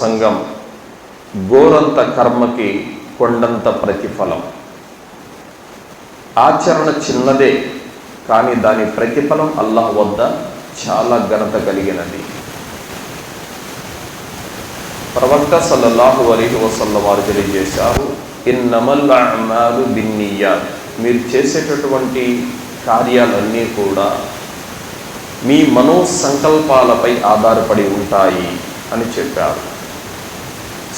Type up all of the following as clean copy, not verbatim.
సంఘం గోరంత కర్మకి కొండంత ప్రతిఫలం. ఆచరణ చిన్నదే కానీ దాని ప్రతిఫలం అల్లాహ్ వద్ద చాలా ఘనత కలిగినది. ప్రవక్త సల్లల్లాహు అలైహి వసల్లం వారు తెలియజేశారు, ఇన్నమల్ అమాలు బిన్నియాత్, మీరు చేసేటటువంటి కార్యాలన్నీ కూడా మీ మనో సంకల్పాలపై ఆధారపడి ఉంటాయి అని చెప్పారు.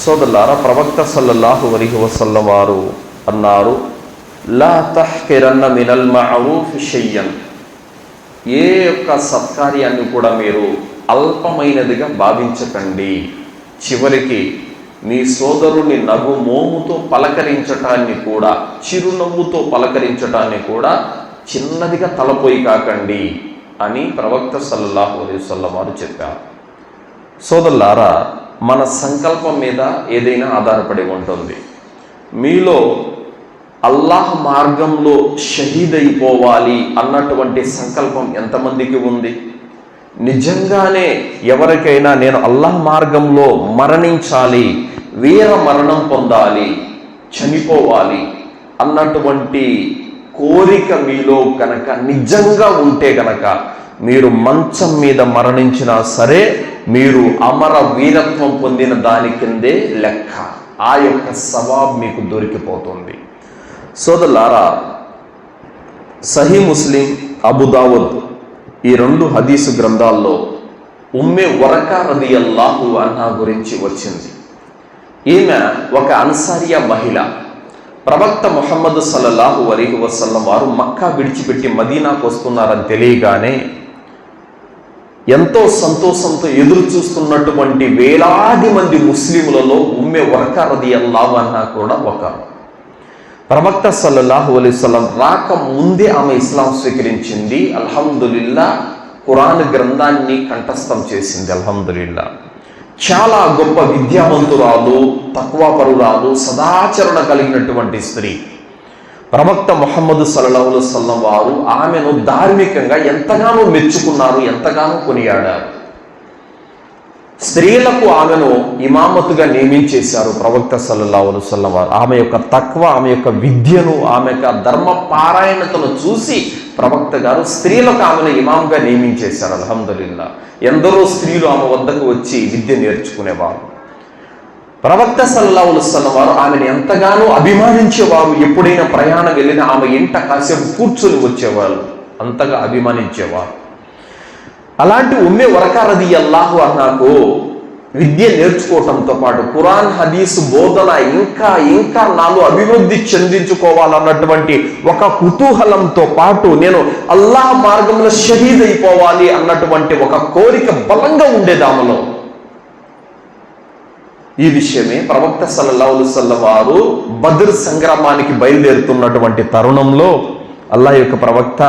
సోదరులారా, ప్రవక్త సల్లల్లాహు అలైహి వసల్లం వారు అన్నారు, లా తహ్కిరన్న మినల్ మఅరూఫ్ షయ్యన్, ఏ యొక్క సత్కార్యాన్ని కూడా మీరు అల్పమైనదిగా భావించకండి. చివరికి మీ సోదరుని నగుమోముతో పలకరించటాన్ని కూడా, చిరునవ్వుతో పలకరించటాన్ని కూడా చిన్నదిగా తలపోయి కాకండి అని ప్రవక్త సల్లల్లాహు అలైహి వసల్లం వారు చెప్పారు. సోదరులారా, మన సంకల్పం మీద ఏదైనా ఆధారపడి ఉంటుంది. మీలో అల్లాహ్ మార్గంలో షహీద్ అయిపోవాలి అన్నటువంటి సంకల్పం ఎంతమందికి ఉంది? నిజంగానే ఎవరికైనా నేను అల్లాహ్ మార్గంలో మరణించాలి, వీర మరణం పొందాలి, చనిపోవాలి అన్నటువంటి కోరిక మీలో కనుక నిజంగా ఉంటే కనుక మీరు మంచం మీద మరణించినా సరే మీరు అమర వీరత్వం పొందిన దాని కిందే లెక్క. ఆ యొక్క సవాబ్ మీకు దొరికిపోతుంది. సోదరులారా, సహీ ముస్లిం, అబూ దావుద్ ఈ రెండు హదీసు గ్రంథాల్లో ఉమ్మే వరకా రదియల్లాహు అన్హా గురించి వచ్చింది. ఈమె ఒక అన్సారియా మహిళ. ప్రవక్త ముహమ్మద్ సల్లల్లాహు అలైహి వసల్లం వారు మక్కా విడిచిపెట్టి మదీనాకు వస్తున్నారని తెలియగానే ఎంతో సంతోషంతో ఎదురు చూస్తున్నటువంటి వేలాది మంది ముస్లింలలో ఉమ్మే వరకా రదియల్లాహు అన్హా కూడా ఒకరు. ప్రవక్త సల్లల్లాహు అలైహి వసల్లం రాక ముందే ఆమె ఇస్లాం స్వీకరించింది. అల్హమ్దులిల్లా, ఖురాన్ గ్రంథాన్ని కంఠస్థం చేసింది. అల్హమ్దులిల్లా, చాలా గొప్ప విద్యావంతురాలు, తక్వాపరురాలు, సదాచరణ కలిగినటువంటి స్త్రీ. ప్రవక్త ముహమ్మద్ సల్లల్లాహు అలైహి వసల్లం వారు ఆమెను ధార్మికంగా ఎంతగానో మెచ్చుకున్నారు, ఎంతగానో కొనియాడారు. స్త్రీలకు ఆమెను ఇమామతుగా నియమించేశారు ప్రవక్త సల్లల్లాహు అలైహి వసల్లం వారు. ఆమె యొక్క తక్వా, ఆమె యొక్క విద్యను, ఆమె యొక్క ధర్మ పారాయణతను చూసి ప్రవక్త గారు స్త్రీలకు ఆమెను ఇమాంగా నియమించేశారు. అల్హమ్దులిల్లా, ఎందరో స్త్రీలు ఆమె వద్దకు వచ్చి విద్య నేర్చుకునేవారు. ప్రవక్త సల్లల్లాహు అలైహి వసల్లం వారు ఆమెను ఎంతగానో అభిమానించేవారు. ఎప్పుడైనా ప్రయాణం వెళ్ళినా ఆమె ఇంట కాసేపు కూర్చొని వచ్చేవారు, అంతగా అభిమానించేవారు. అలాంటి ఉమ్మే వరకా రదియల్లాహు అన్హాకు విద్య నేర్చుకోవటంతో పాటు ఖురాన్ హదీసు బోధన ఇంకా నాలో అభివృద్ధి చెందించుకోవాలన్నటువంటి ఒక కుతూహలంతో పాటు నేను అల్లాహ్ మార్గంలో షహీద్ అయిపోవాలి అన్నటువంటి ఒక కోరిక బలంగా ఉండేది ఆమెలో. ఈ విషయమే ప్రవక్త సల్లల్లాహు అలైహి వసల్లం వారు బద్ర్ సంగ్రామానికి బయలుదేరుతున్నటువంటి తరుణంలో అల్లాహ్ యొక్క ప్రవక్త,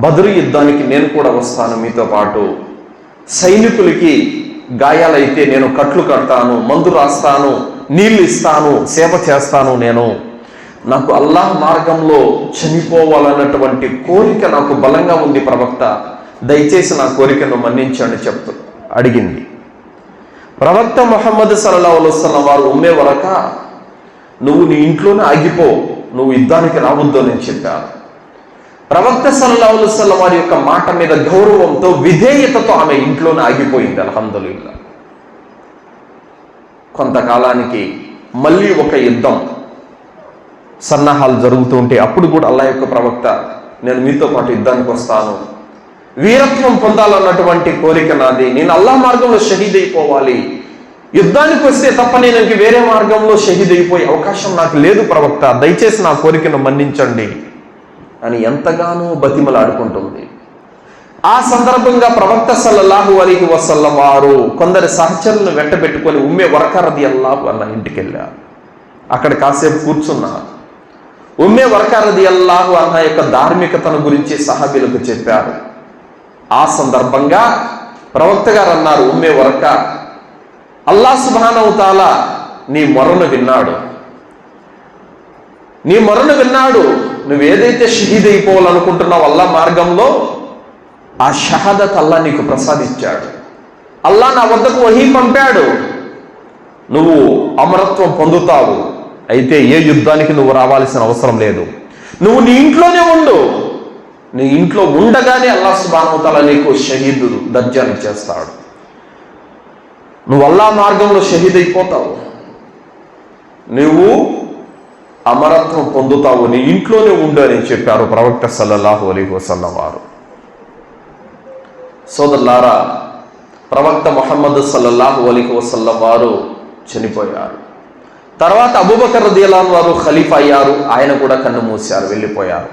బద్రు యుద్ధానికి నేను కూడా వస్తాను మీతో పాటు, సైనికులకి గాయాలైతే నేను కట్లు కడతాను, మందు రాస్తాను, నీళ్లు ఇస్తాను, సేవ చేస్తాను. నాకు అల్లాహ్ మార్గంలో చనిపోవాలన్నటువంటి కోరిక నాకు బలంగా ఉంది ప్రవక్త, దయచేసి నా కోరికను మన్నించండి అడిగింది. ప్రవక్త ముహమ్మద్ సల్లల్లాహు అలైహి వసల్లం వారు, ఉమ్మే వరకా, నువ్వు నీ ఇంట్లోనే ఆగిపో, నువ్వు యుద్ధానికి రావద్దు అని చెప్పారు. ప్రవక్త సల్లల్లాహు అలైహి వసల్లం వారి యొక్క మాట మీద గౌరవంతో, విధేయతతో ఆమె ఇంట్లోనే ఆగిపోయింది. అల్హమ్దులిల్లా, కొంతకాలానికి మళ్ళీ ఒక యుద్ధం సన్నాహాలు జరుగుతూ ఉంటే అప్పుడు కూడా అల్లాహ్ యొక్క ప్రవక్త, నేను మీతో పాటు యుద్ధానికి వస్తాను, వీరత్వం పొందాలన్నటువంటి కోరిక నాది, నేను అల్లాహ్ మార్గంలో షహీద్ అయిపోవాలి, యుద్ధానికి వస్తే తప్ప నేను ఇంక వేరే మార్గంలో షహీద్ అయిపోయే అవకాశం నాకు లేదు ప్రవక్త, దయచేసి నా కోరికను మన్నించండి అని ఎంతగానో బతిమలాడుకుంటుంది. ఆ సందర్భంగా ప్రవక్త సల్లల్లాహు అలైహి వసల్లం వారు కొందరి సహచరులను వెంటబెట్టుకొని ఉమ్మే వరకా రదియల్లాహు అన్హా ఇంటికి వెళ్ళారు. అక్కడ కాసేపు కూర్చున్నారు. ఉమ్మే వరకా రదియల్లాహు అన్హా యొక్క ధార్మికతను గురించి సహాబీలకు చెప్పారు. ఆ సందర్భంగా ప్రవక్త గారు అన్నారు, ఉమ్మే వరకా, అల్లాహ్ సుబ్హానహు వ తఆలా నీ మొరను విన్నాడు, నీ మొరను విన్నాడు. నువ్వు ఏదైతే షహీద్ అయిపోవాలనుకుంటున్నావు అల్లాహ్ మార్గంలో, ఆ షహాదత్ అల్లాహ్ నీకు ప్రసాదించాడు. అల్లాహ్ నా వద్దకు వహీ పంపాడు. నువ్వు అమరత్వం పొందుతావు. అయితే ఏ యుద్ధానికి నువ్వు రావాల్సిన అవసరం లేదు. నువ్వు నీ ఇంట్లోనే ఉండు. నీ ఇంట్లో ఉండగానే అల్లాహ్ సుబ్హానహు వ తఆలా నీకు షహీద్ దర్జాని చేస్తాడు. నువ్వు అల్లాహ్ మార్గంలో షహీద్ అయిపోతావు. నువ్వు అమరత్వం పొందుతావు. నీ ఇంట్లోనే ఉండు అని చెప్పారు ప్రవక్త సల్లల్లాహు అలైహి వసల్లం వారు. సోదరులారా, ప్రవక్త ముహమ్మద్ సల్లల్లాహు అలైహి వసల్లం వారు చనిపోయారు. తర్వాత అబూబకర్ రదియల్లాహు అన్హు వారు ఖలీఫా అయ్యారు. ఆయన కూడా కన్ను మూశారు, వెళ్ళిపోయారు.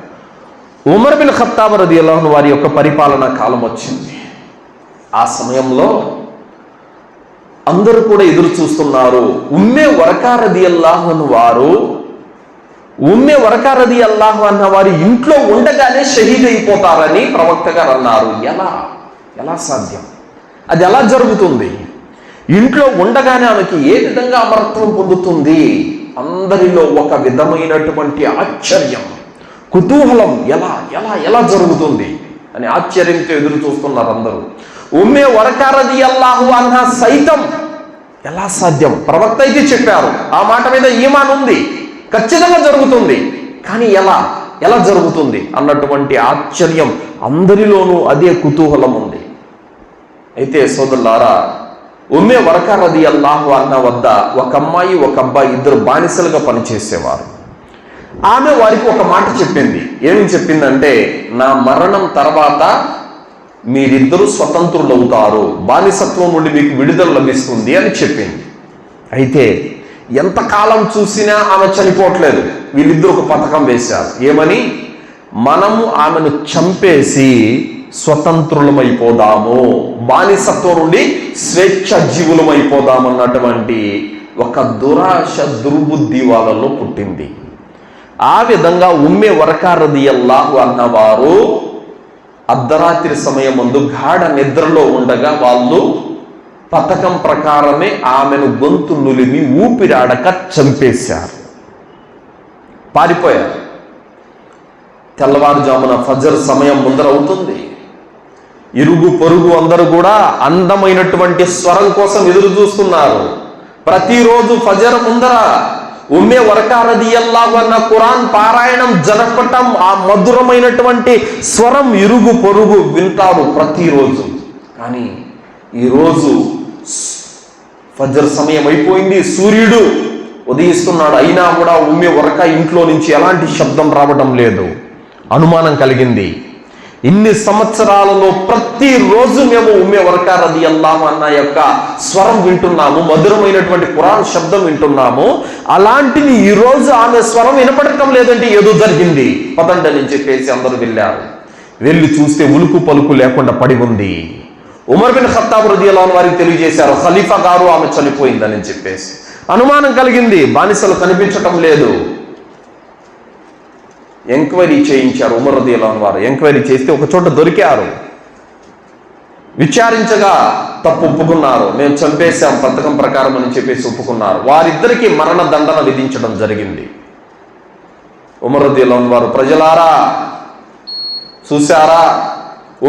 ఉమర్ బిన్ ఖత్తాబ్ రదియల్లాహు అన్హు వారి యొక్క పరిపాలనా కాలం వచ్చింది. ఆ సమయంలో అందరూ కూడా ఎదురు చూస్తున్నారు. ఉమ్మే వరకా రదియల్లాహు అన్హు వారు వారి ఇంట్లో ఉండగానే షహీద్ అయిపోతారని ప్రవక్త గారు అన్నారు. ఎలా సాధ్యం? అది ఎలా జరుగుతుంది? ఇంట్లో ఉండగానే ఆమెకి ఏ విధంగా అమరత్వం పొందుతుంది? అందరిలో ఒక విధమైనటువంటి ఆశ్చర్యం, కుతూహలం. ఎలా జరుగుతుంది అని ఆశ్చర్యంతో ఎదురు చూస్తున్నారు అందరూ. ఉమ్మే వరకా రదియల్లాహు అన్హా సైతం ఎలా సాధ్యం? ప్రవక్త అయితే చెప్పారు, ఆ మాట మీద ఈమాన్ ఉంది, ఖచ్చితంగా జరుగుతుంది. కానీ ఎలా జరుగుతుంది అన్నటువంటి ఆశ్చర్యం అందరిలోనూ, అదే కుతూహలం ఉంది. అయితే సోదరులారా, ఉమ్మే వరకా రదియల్లాహు అన్హా వద్ద ఒక అమ్మాయి ఒక అబ్బాయి ఇద్దరు బానిసలుగా పనిచేసేవారు. ఆమె వారికి ఒక మాట చెప్పింది. ఏమి చెప్పిందంటే, నా మరణం తర్వాత మీరిద్దరూ స్వతంత్రులవుతారు, బానిసత్వం నుండి మీకు విడుదల లభిస్తుంది అని చెప్పింది. అయితే ఎంతకాలం చూసినా ఆమె చనిపోవట్లేదు. వీళ్ళిద్దరూ ఒక పథకం వేశారు. ఏమని? మనము ఆమెను చంపేసి స్వతంత్రులమైపోదాము, బానిసత్వం నుండి స్వేచ్ఛ జీవులమైపోదామన్నటువంటి ఒక దురాశ, దుర్బుద్ధి వాళ్ళలో పుట్టింది. ఆ విధంగా ఉమ్మే వరకా రదియల్లాహు అన్హా వారు అర్ధరాత్రి సమయం ముందు గాఢ నిద్రలో ఉండగా వాళ్ళు పథకం ప్రకారమే ఆమెను గొంతు నులిమి ఊపిరాడక చంపేశారు, పారిపోయారు. తెల్లవారుజామున ఫజర్ సమయం ముందర అవుతుంది. ఇరుగు పొరుగు అందరూ కూడా అందమైనటువంటి స్వరం కోసం ఎదురు చూస్తున్నారు. ప్రతిరోజు ఫజర్ ముందర ఉమ్మే వరకా రదియల్లాహు అన్హా ఖురాన్ పారాయణం జరపటం, ఆ మధురమైనటువంటి స్వరం ఇరుగు పొరుగు వింటారు ప్రతిరోజు. కానీ ఈరోజు ఫజర్ సమయం అయిపోయింది, సూర్యుడు ఉదయిస్తున్నాడు, అయినా కూడా ఉమ్మే వరకా ఇంట్లో నుంచి ఎలాంటి శబ్దం రావడం లేదు. అనుమానం కలిగింది. ఇన్ని సంవత్సరాలలో ప్రతిరోజు మేము ఉమ్మే వరకా రదియల్లాహు అన్హా యొక్క స్వరం వింటున్నాము, మధురమైనటువంటి ఖురాన్ శబ్దం వింటున్నాము. అలాంటిది ఈరోజు ఆమె స్వరం వినపడటం లేదంటే ఏదో జరిగింది, పదండి అని చెప్పేసి అందరూ వెళ్ళారు. వెళ్ళి చూస్తే ఉలుకు పలుకు లేకుండా పడి ఉంది. ఉమర్ బిన్ ఖత్తాబ్ రదియల్లాహు అన్హు వారికి తెలియజేశారు, ఖలీఫా గారు ఆమె చనిపోయిందని చెప్పేసి. అనుమానం కలిగింది, బానిసలు కనిపించటం లేదు. ఎంక్వైరీ చేయించారు ఉమర్ రదియల్లాహు అన్హు వారు. ఎంక్వైరీ చేస్తే ఒక చోట దొరికారు. విచారించగా తప్పు ఒప్పుకున్నారు, మేము చంపేశాం పథకం ప్రకారం అని చెప్పేసి ఒప్పుకున్నారు. వారిద్దరికీ మరణ దండన విధించడం జరిగింది. ఉమర్ రదియల్లాహు అన్హు వారు, ప్రజలారా చూశారా,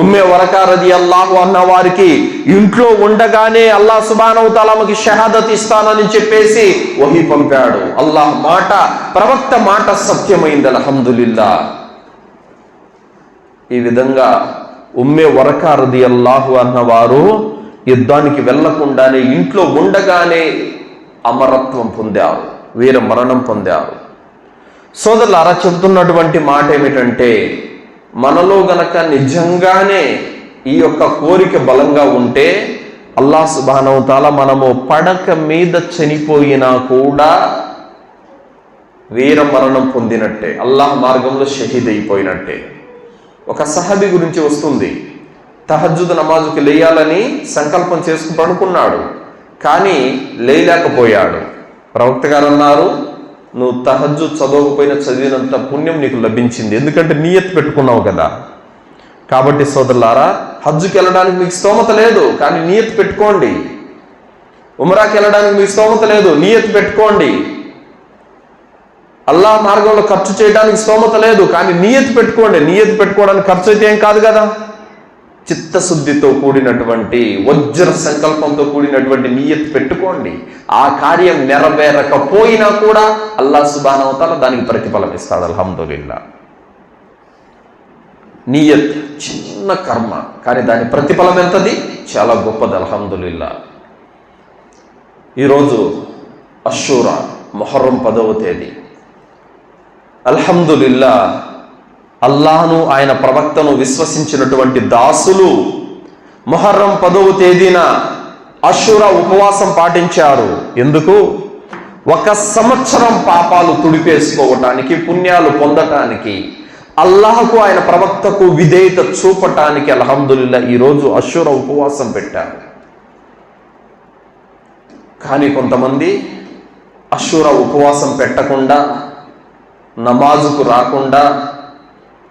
ఉమ్మే వరకా రదియల్లాహు అన్హా వారికి ఇంట్లో ఉండగానే అల్లాహ్ సుబ్హానహు వ తఆలాకి షహాదత్ ఇస్తానని చెప్పేసి వహీ పంపాడు. అల్లాహ్ మాట, ప్రవక్త మాట సత్యమైంది, అల్హమ్దులిల్లా. ఈ విధంగా ఉమ్మే వరకా రదియల్లాహు అన్హా వారు యుద్ధానికి వెళ్లకుండానే ఇంట్లో ఉండగానే అమరత్వం పొందారు, వీర మరణం పొందారు. సోదరులారా, చెబుతున్నటువంటి మాట ఏమిటంటే, మనలో గనక నిజంగానే ఈ యొక్క కోరిక బలంగా ఉంటే అల్లాహ్ సుబ్హానహు వ తఆలా మనము పడక మీద చనిపోయినా కూడా వీర మరణం పొందినట్టే, అల్లాహ్ మార్గంలో షహీద్ అయిపోయినట్టే. ఒక సహాబీ గురించి వస్తుంది. తహజ్జుద్ నమాజుకి లేయాలని సంకల్పం చేసుకుని అనుకున్నాడు, కానీ లేయలేకపోయాడు. ప్రవక్త గారు అన్నారు, నువ్వు తహజ్జుద్ చదవకపోయినా చదివినంత పుణ్యం నీకు లభించింది, ఎందుకంటే నియత్ పెట్టుకున్నావు కదా. కాబట్టి సోదరులారా, హజ్జుకి వెళ్ళడానికి మీకు స్తోమత లేదు, కానీ నియత్ పెట్టుకోండి. ఉమ్రాకి వెళ్ళడానికి మీకు స్తోమత లేదు, నియత్ పెట్టుకోండి. అల్లాహ్ మార్గంలో ఖర్చు చేయడానికి స్తోమత లేదు, కానీ నియత్ పెట్టుకోండి. నియత్ పెట్టుకోవడానికి ఖర్చు అయితే ఏం కాదు కదా. చిత్తశుద్ధితో కూడినటువంటి వజ్ర సంకల్పంతో కూడినటువంటి నియత్ పెట్టుకోండి. ఆ కార్యం నెరవేరకపోయినా కూడా అల్లాహ్ సుబ్హానహు వ తఆలా దానికి ప్రతిఫలం ఇస్తాడు. అల్హమ్దులిల్లాహ్. నియత్ చిన్న కర్మ, కానీ దాని ప్రతిఫలం ఎంతది? చాలా గొప్పది. అల్హమ్దులిల్లాహ్. ఈరోజు అషూరా, మొహర్రం 10వ తేదీ. అల్హమ్దులిల్లాహ్, అల్లాహ్ను ఆయన ప్రవక్తను విశ్వసించినటువంటి దాసులు మొహర్రం 10వ తేదీన అషూరా ఉపవాసం పాటించారు. ఎందుకు? 1 సంవత్సరం పాపాలు తుడిపేసుకోవటానికి, పుణ్యాలు పొందటానికి, అల్లాహకు ఆయన ప్రవక్తకు విధేయత చూపటానికి అల్హమ్దులిల్లాహ్ ఈరోజు అషూరా ఉపవాసం పెట్టారు. కానీ కొంతమంది అషూరా ఉపవాసం పెట్టకుండా, నమాజుకు రాకుండా,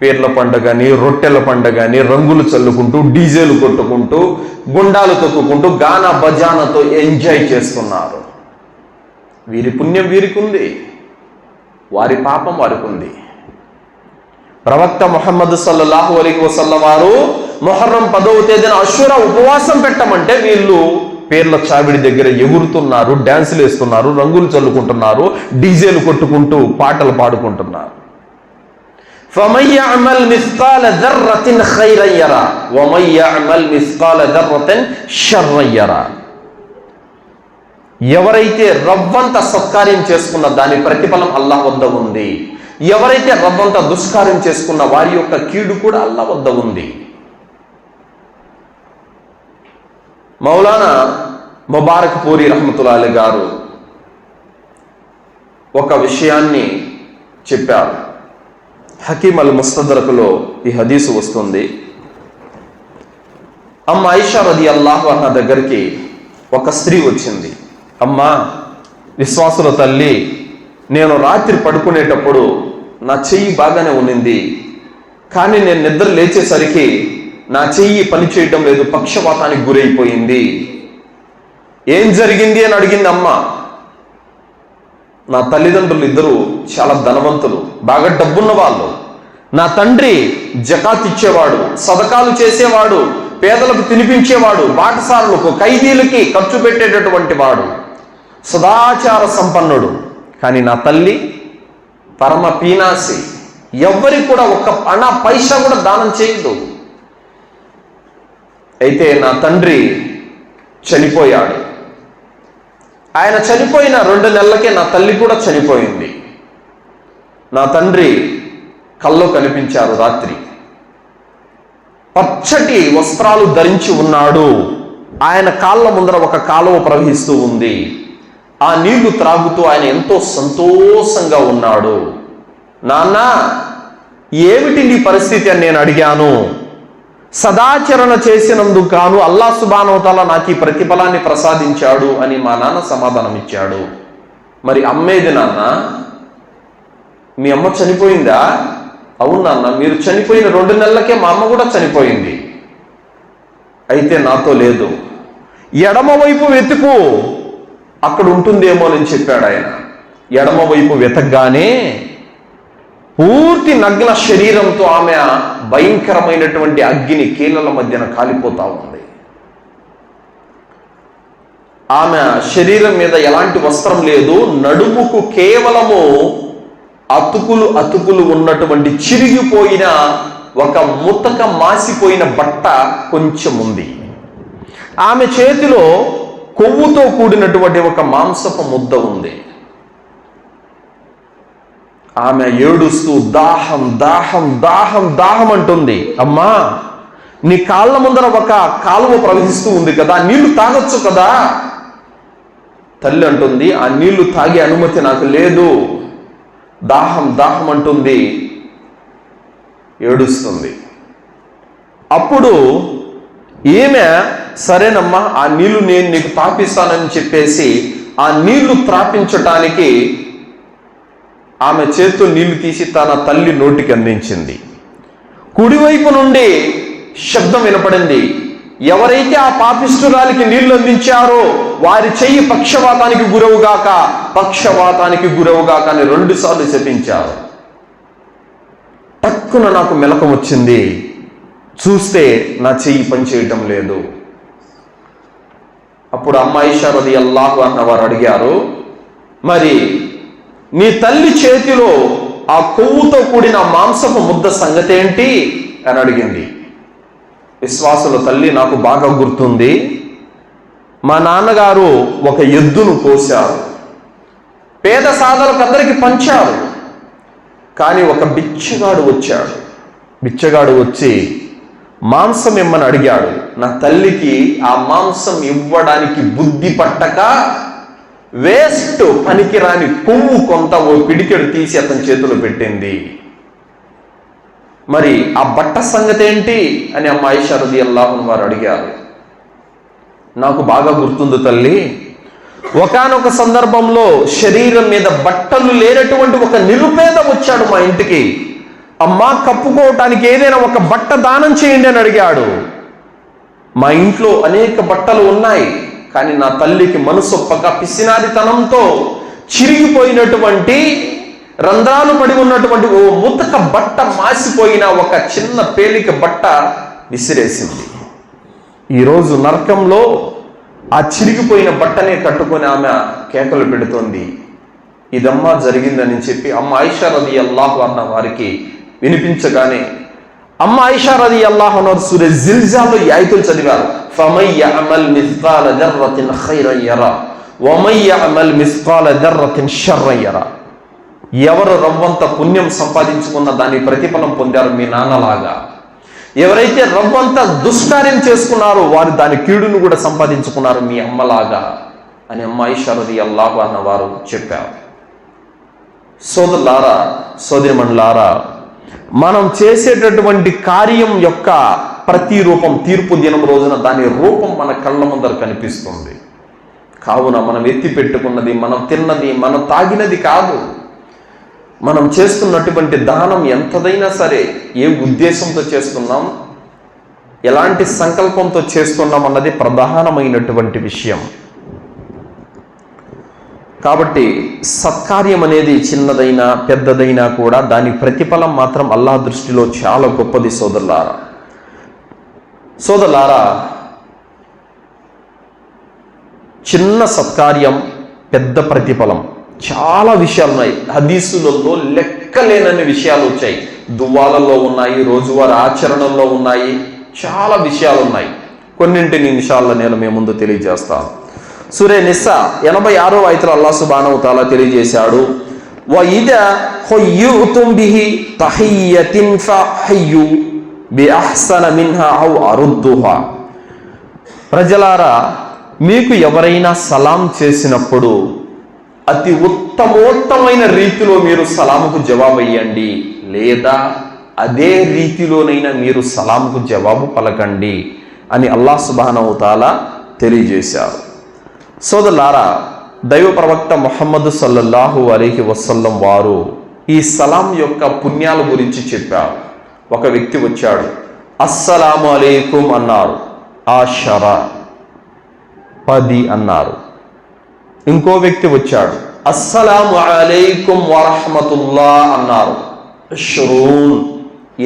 పీర్ల పండుగని, రొట్టెల పండుగని రంగులు చల్లుకుంటూ, డీజేలు కొట్టుకుంటూ, గుండాలు తొక్కుకుంటూ, గానా బజానాతో ఎంజాయ్ చేస్తున్నారు. వీరి పుణ్యం వీరికి ఉంది, వారి పాపం వారికి ఉంది. ప్రవక్త ముహమ్మద్ సల్లల్లాహు అలైహి వసల్లం వారు మొహర్రం 10వ తేదీన అషూరా ఉపవాసం పెట్టమంటే వీళ్ళు పేర్ల చావిడి దగ్గర ఎగురుతున్నారు, డ్యాన్సులు వేస్తున్నారు, రంగులు చల్లుకుంటున్నారు, డీజేలు కొట్టుకుంటూ పాటలు పాడుకుంటున్నారు. فَمَن يَعْمَلْ مِثْقَالَ ذَرَّةٍ خَيْرًا يَرَهُ وَمَن يَعْمَلْ مِثْقَالَ ذَرَّةٍ شَرًّا يَرَهُ. ఎవరైతే రవ్వంత సత్కార్యం చేసుకున్న దాని ప్రతిఫలం అల్లాహ్ వద్ద ఉంది. ఎవరైతే రవ్వంత దుష్కార్యం చేసుకున్న వారి యొక్క కీడు కూడా అల్లాహ్ వద్ద ఉంది. మౌలానా ముబారక్ పూరి రహ్మతుల్లాహి అలైహి గారు ఒక విషయాన్ని చెప్పారు. హకీమ్ అల్ ముస్తదరకులో ఈ హదీసు వస్తుంది. అమ్మ ఆయిషా రదియల్లాహు అన్హా దగ్గరికి ఒక స్త్రీ వచ్చింది. అమ్మా, విశ్వాసుల తల్లి, నేను రాత్రి పడుకునేటప్పుడు నా చెయ్యి బాగానే ఉన్నింది, కానీ నేను నిద్ర లేచేసరికి నా చెయ్యి పని చేయటం లేదు, పక్షవాతానికి గురైపోయింది. ఏం జరిగింది అని అడిగింది అమ్మ. నా తల్లిదండ్రులు ఇద్దరు చాలా ధనవంతులు, బాగా డబ్బున్న వాళ్ళు. నా తండ్రి జకాత్ ఇచ్చేవాడు, సదకాలు చేసేవాడు, పేదలకు తినిపించేవాడు, బాటసారులకు, ఖైదీలకి ఖర్చు పెట్టేటటువంటి వాడు, సదాచార సంపన్నుడు. కానీ నా తల్లి పరమ పీనాసి, ఎవ్వరికి కూడా ఒక్క అనా పైసా కూడా దానం చేయదు. అయితే నా తండ్రి చనిపోయాడు. ఆయన చనిపోయిన 2 నెలలకే నా తల్లి కూడా చనిపోయింది. నా తండ్రి కల్లో కనిపించారు రాత్రి. పచ్చటి వస్త్రాలు ధరించి ఉన్నాడు. ఆయన కాళ్ళ ముందర ఒక కాలువ ప్రవహిస్తూ ఉంది. ఆ నీళ్లు త్రాగుతూ ఆయన ఎంతో సంతోషంగా ఉన్నాడు. నాన్న, ఏమిటి నీ పరిస్థితి అని నేను అడిగాను. సదాచరణ చేసినందుకు గాను అల్లాహ్ సుబ్హానహు వ తఆలా నాకు ఈ ప్రతిఫలాన్ని ప్రసాదించాడు అని మా నాన్న సమాధానం ఇచ్చాడు. మరి అమ్మేది నాన్న? మీ అమ్మ చనిపోయిందా? అవును నాన్న, మీరు చనిపోయిన 2 నెలలకే మా అమ్మ కూడా చనిపోయింది. అయితే నాతో లేదు, ఎడమ వైపు వెతుకు, అక్కడ ఉంటుందేమోనని చెప్పాడు ఆయన. ఎడమ వైపు వెతకగానే పూర్తి నగ్న శరీరంతో ఆమె భయంకరమైనటువంటి అగ్ని కీళ్ళల మధ్యన కాలిపోతా ఉంది. ఆమె శరీరం మీద ఎలాంటి వస్త్రం లేదు, నడుముకు కేవలము అతుకులు ఉన్నటువంటి చిరిగిపోయిన ఒక ముతక మాసిపోయిన బట్ట కొంచెం ఉంది. ఆమె చేతిలో కొవ్వుతో కూడినటువంటి ఒక మాంసపు ముద్ద ఉంది. ఆమె ఏడుస్తూ దాహం దాహం దాహం దాహం అంటుంది. అమ్మా, నీ కాళ్ళ ముందర ఒక కాలువ ప్రవహిస్తూ ఉంది కదా, నీళ్లు తాగొచ్చు కదా. తల్లి అంటుంది, ఆ నీళ్లు తాగే అనుమతి నాకు లేదు. దాహం దాహం అంటుంది, ఏడుస్తుంది. అప్పుడు ఈమె సరేనమ్మా, ఆ నీళ్లు నేను నీకు తాపిస్తానని చెప్పేసి ఆ నీళ్లు త్రాపించటానికి ఆమె చేతితో నీళ్లు తీసి తన తల్లి నోటికి అందించింది. కుడివైపు నుండి శబ్దం వినపడింది. ఎవరైతే ఆ పాపిష్టురాలికి నీళ్లు అందించారో వారి చెయ్యి పక్షవాతానికి గురవుగాక, పక్షవాతానికి గురవుగాక అని 2 సార్లు శపించారు. టక్కున నాకు మెలకం వచ్చింది. చూస్తే నా చెయ్యి పనిచేయటం లేదు. అప్పుడు అమ్మ ఆయిషా రలియల్లాహు అన్హా వారు అడిగారు, మరి నీ తల్లి చేతిలో ఆ కొవ్వుతో కూడిన మాంసపు ముద్ద సంగతి ఏంటి అని అడిగింది. విశ్వాసుల తల్లి, నాకు బాగా గుర్తుంది, మా నాన్నగారు ఒక ఎద్దును కోశారు, పేద సాధలకు అందరికీ పంచారు. కానీ ఒక బిచ్చగాడు వచ్చాడు. బిచ్చగాడు వచ్చి మాంసం ఇమ్మని అడిగాడు. నా తల్లికి ఆ మాంసం ఇవ్వడానికి బుద్ధి పట్టక వేస్ట్, పనికిరాని కొవ్వు కొంత ఓ పిడికెడు తీసి అతని చేతిలో పెట్టింది. మరి ఆ బట్ట సంగతి ఏంటి అని అమ్మ ఆయిషా రలియల్లాహు అన్హా వారు అడిగారు. నాకు బాగా గుర్తుంది తల్లి, ఒకానొక సందర్భంలో శరీరం మీద బట్టలు లేనటువంటి ఒక నిరుపేద వచ్చాడు మా ఇంటికి. అమ్మా, కప్పుకోవటానికి ఏదైనా ఒక బట్ట దానం చేయండి అని అడిగాడు. మా ఇంట్లో అనేక బట్టలు ఉన్నాయి, కానీ నా తల్లికి మనసొప్పక పిసినారితనంతో చిరిగిపోయినటువంటి, రంధ్రాలు పడి ఉన్నటువంటి ఓ ముతక బట్ట, మాసిపోయిన ఒక చిన్న పేలిక బట్ట విసిరేసింది. ఈరోజు నరకంలో ఆ చిరిగిపోయిన బట్టనే కట్టుకొని ఆమె కేకలు పెడుతోంది. ఇదమ్మా జరిగిందని చెప్పి అమ్మ ఆయిషా రలియల్లాహు అన్హా వారికి వినిపించగానే అమ్మ ఆయిషా రలియల్లాహు అన్హా సూరా జిల్జాలో ఈ ఆయతులు చదివారు. ఫమన్ యఅమల్ మిస్కాల దర్రతిన్ ఖైరన్ యరా వమన్ యఅమల్ మిస్కాల దర్రతిన్ షర్రన్ యరా. ఎవరు రవ్వంత పుణ్యం సంపాదించుకున్న దాని ప్రతిఫలం పొందారు మీ నాన్నలాగా. ఎవరైతే రవ్వంత దుష్కార్యం చేసుకున్నారో వారు దాని కీడును కూడా సంపాదించుకున్నారు మీ అమ్మలాగా అని అమ్మ ఆయిషా రలియల్లాహు అన్హా వారు చెప్పారు. సోదరులారా, సోదరిమణులారా, మనం చేసేటటువంటి కార్యం యొక్క ప్రతిరూపం తీర్పు దినం రోజున దాని రూపం మన కళ్ళ ముందర కనిపిస్తుంది. కావున మనం ఎత్తి పెట్టుకున్నది, మనం తిన్నది, మనం తాగినది కాదు. మనం చేస్తున్నటువంటి దానం ఎంతదైనా సరే ఏ ఉద్దేశంతో చేస్తున్నాం, ఎలాంటి సంకల్పంతో చేస్తున్నాం అన్నది ప్రధానమైనటువంటి విషయం. కాబట్టి సత్కార్యం అనేది చిన్నదైనా పెద్దదైనా కూడా దాని ప్రతిఫలం మాత్రం అల్లాహ్ దృష్టిలో చాలా గొప్పది. సోదరులారా, చిన్న సత్కార్యం, పెద్ద ప్రతిఫలం, చాలా విషయాలు ఉన్నాయి. హదీసులలో లెక్కలేనన్ని విషయాలు వచ్చాయి. దువ్వాలలో ఉన్నాయి, రోజువారీ ఆచరణలో ఉన్నాయి, చాలా విషయాలు ఉన్నాయి. కొన్నింటిని ఇన్షాల్లా నేను మీ ముందు తెలియజేస్తాను. సూరే నిస్సా 86వ ఆయతలో అల్లాహ్ సుబ్హానహు వ తఆలా తెలియజేశాడు, వఇదా హుయ్యుతుం బిహి తహియ్యతిన్ ఫహయ్యు బిఅహ్సన మిన్హా ఔ అరుద్దుహా. ప్రజలారా, మీకు ఎవరైనా సలాం చేసినప్పుడు అతి ఉత్తమోత్తమైన రీతిలో మీరు సలాముకు జవాబు ఇయ్యండి, లేదా అదే రీతిలోనైనా మీరు సలాముకు జవాబు పలకండి అని అల్లాహ్ సుబ్హానహు వ తఆలా తెలియజేశారు. సోదరులారా, దైవ ప్రవక్త ముహమ్మద్ సల్లల్లాహు అలైహి వసల్లం వారు ఈ సలాం యొక్క పుణ్యాల గురించి చెప్పారు. ఒక వ్యక్తి వచ్చాడు, అస్సలాము అలైకుం అన్నారు, ఆషరా 10 అన్నారు. ఇంకో వ్యక్తి వచ్చాడు, అస్సలాము అలైకుం వరహ్మతుల్లా అన్నారు,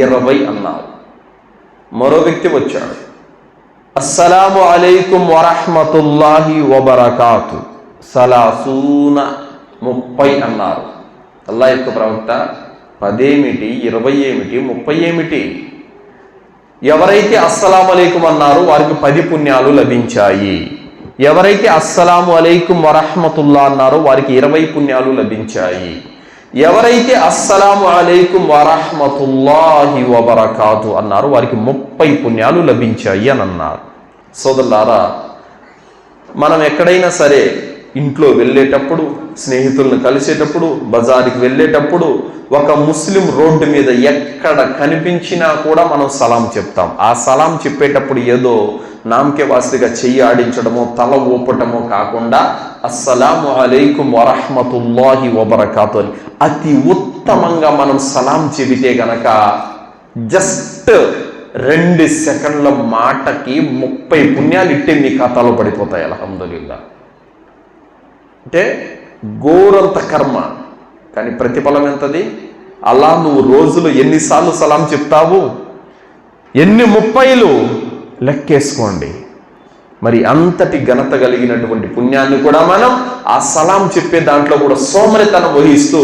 20 అన్నారు. మరో వ్యక్తి వచ్చాడు, అస్సలాము అలైకుం వరహ్మతుల్లాహి వబరకాతు 30 అన్నారు. అల్లాహ్ యొక్క ప్రవక్త 10 ఏమిటి, 20 ఏమిటి, 30 ఏమిటి? ఎవరైతే అస్సలాము అలైకుం అన్నారో వారికి 10 పుణ్యాలు లభించాయి. ఎవరైతే అస్సలాము అలైకుం వరహ్మతుల్లా అన్నారో వారికి 20 పుణ్యాలు లభించాయి. ఎవరైతే అస్సలాము అలైకుం వరహ్మతుల్లాహి వబరకాతు అన్నారో వారికి 30 పుణ్యాలు లభించాయి అని అన్నారు. సోదరులారా, మనం ఎక్కడైనా సరే ఇంట్లో వెళ్ళేటప్పుడు, స్నేహితులను కలిసేటప్పుడు, బజారుకి వెళ్ళేటప్పుడు, ఒక ముస్లిం రోడ్డు మీద ఎక్కడ కనిపించినా కూడా మనం సలాం చెప్తాం. ఆ సలాం చెప్పేటప్పుడు ఏదో నామకే వాస్తిగా చెయ్యి ఆడించడమో తల ఊపటమో కాకుండా అస్సలాము అలైకుం వరహ్మతుల్లాహి వబరకాతు అని అతి ఉత్తమంగా మనం సలాం చెబితే గనక జస్ట్ 2 సెకండ్ల మాటకి 30 పుణ్యాలు ఇట్టే మీ ఖాతాలో పడిపోతాయి. అల్హమ్దులిల్లా. అంటే ఘోరంత కర్మ, కానీ ప్రతిఫలం ఎంతది? అలా నువ్వు రోజులో ఎన్నిసార్లు సలాం చెప్తావు? ఎన్ని 30లు లెక్కేసుకోండి. మరి అంతటి ఘనత కలిగినటువంటి పుణ్యాన్ని కూడా మనం ఆ సలాం చెప్పే దాంట్లో కూడా సోమరితనం వహిస్తూ